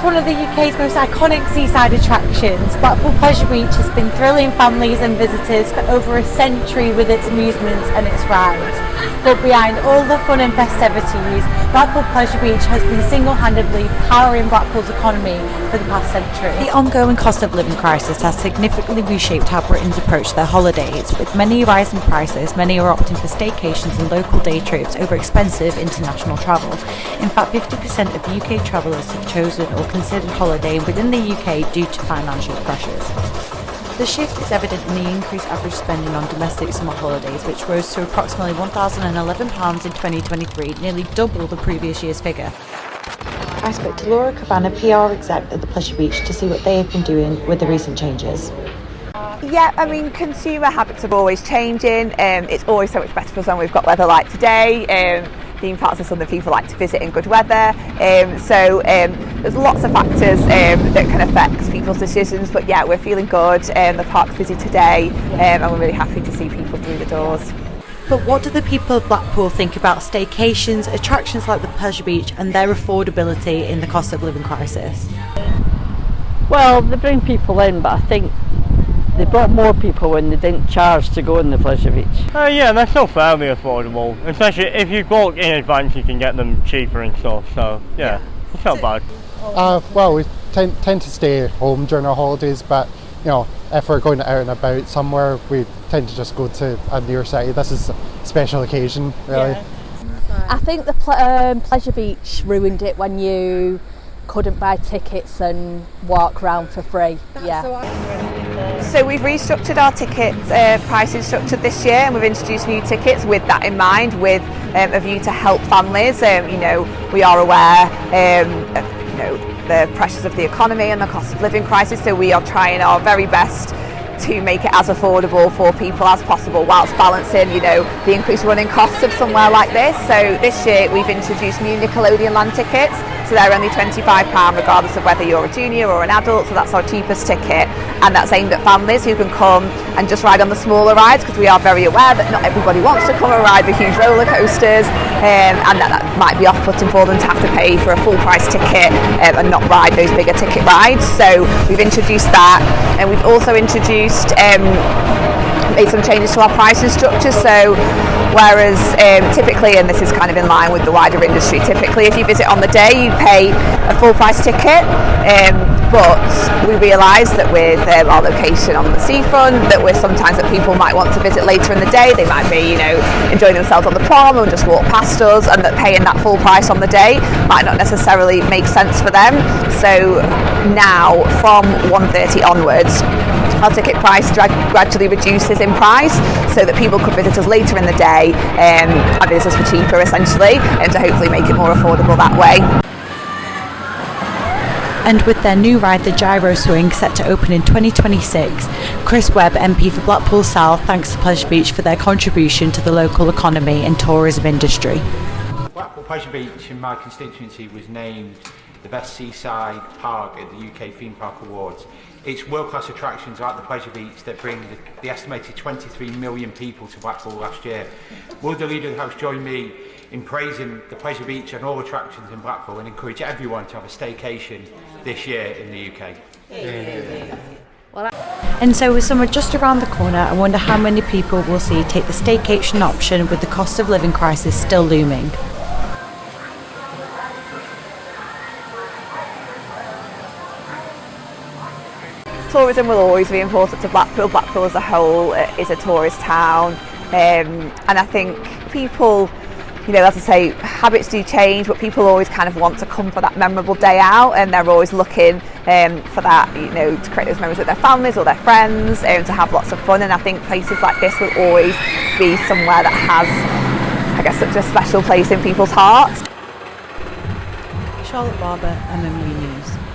One of the UK's most iconic seaside attractions, Blackpool Pleasure Beach has been thrilling families and visitors for over a century with its amusements and its rides. But behind all the fun and festivities, Blackpool Pleasure Beach has been single-handedly powering Blackpool's economy for the past century. The ongoing cost of living crisis has significantly reshaped how Britons approach their holidays. With many rising prices, many are opting for staycations and local day trips over expensive international travel. In fact, 50% of UK travellers have chosen or considered holidaying within the UK due to financial pressures. The shift is evident in the increased average spending on domestic summer holidays, which rose to approximately £1,011 in 2023, nearly double the previous year's figure. I spoke to Laura Cabana, PR exec at the Pleasure Beach, to see what they have been doing with the recent changes. Yeah, I mean, consumer habits are always changing. It's always so much better for us when we've got weather like today. Theme parks are something people like to visit in good weather. There's lots of factors that can affect people's decisions. But yeah, we're feeling good. The park's busy today, and we're really happy to see people through the doors. But what do the people of Blackpool think about staycations, attractions like the Pleasure Beach, and their affordability in the cost of living crisis? Well, they bring people in, but I think they brought more people when they didn't charge to go in the Pleasure Beach. Yeah, they're still fairly affordable. Especially if you book in advance, you can get them cheaper and stuff. So yeah. It's not bad. Well, we tend to stay home during our holidays, but if we're going out and about somewhere, we tend to just go to a near city. This is a special occasion, really. Yeah. I think the Pleasure Beach ruined it when you couldn't buy tickets and walk around for free. So we've restructured our ticket pricing structure this year, and we've introduced new tickets with that in mind, with a view to help families. We are aware of the pressures of the economy and the cost of living crisis, so we are trying our very best to make it as affordable for people as possible, whilst balancing, the increased running costs of somewhere like this. So this year we've introduced new Nickelodeon land tickets, so they're only £25 regardless of whether you're a junior or an adult, so that's our cheapest ticket, and that's aimed at families who can come and just ride on the smaller rides, because we are very aware that not everybody wants to come and ride the huge roller coasters, and that might be off-putting for them to have to pay for a full price ticket and not ride those bigger ticket rides. So we've introduced that, and we've also introduced made some changes to our pricing structure. So whereas typically, and this is kind of in line with the wider industry, typically if you visit on the day you pay a full price ticket, but we realise that with our location on the seafront, that we're sometimes that people might want to visit later in the day. They might be enjoying themselves on the prom or just walk past us, and that paying that full price on the day might not necessarily make sense for them. So now from 1:30 onwards, our ticket price gradually reduces in price, so that people could visit us later in the day and visit us for cheaper, essentially, and to hopefully make it more affordable that way. And with their new ride, the Gyro Swing, set to open in 2026, Chris Webb, MP for Blackpool South, thanks to Pleasure Beach for their contribution to the local economy and tourism industry. Blackpool Pleasure Beach in my constituency was named the best seaside park at the UK Theme Park Awards. It's world-class attractions like the Pleasure Beach that bring the estimated 23 million people to Blackpool last year. Will the Leader of the House join me in praising the Pleasure Beach and all attractions in Blackpool, and encourage everyone to have a staycation this year in the UK? And so with summer just around the corner, I wonder how many people we'll see take the staycation option with the cost of living crisis still looming. Tourism will always be important to Blackpool. Blackpool as a whole is a tourist town, and I think people, as I say, habits do change, but people always kind of want to come for that memorable day out, and they're always looking for that, to create those memories with their families or their friends, to have lots of fun. And I think places like this will always be somewhere that has, I guess, such a special place in people's hearts. Charlotte Barber, MMU News.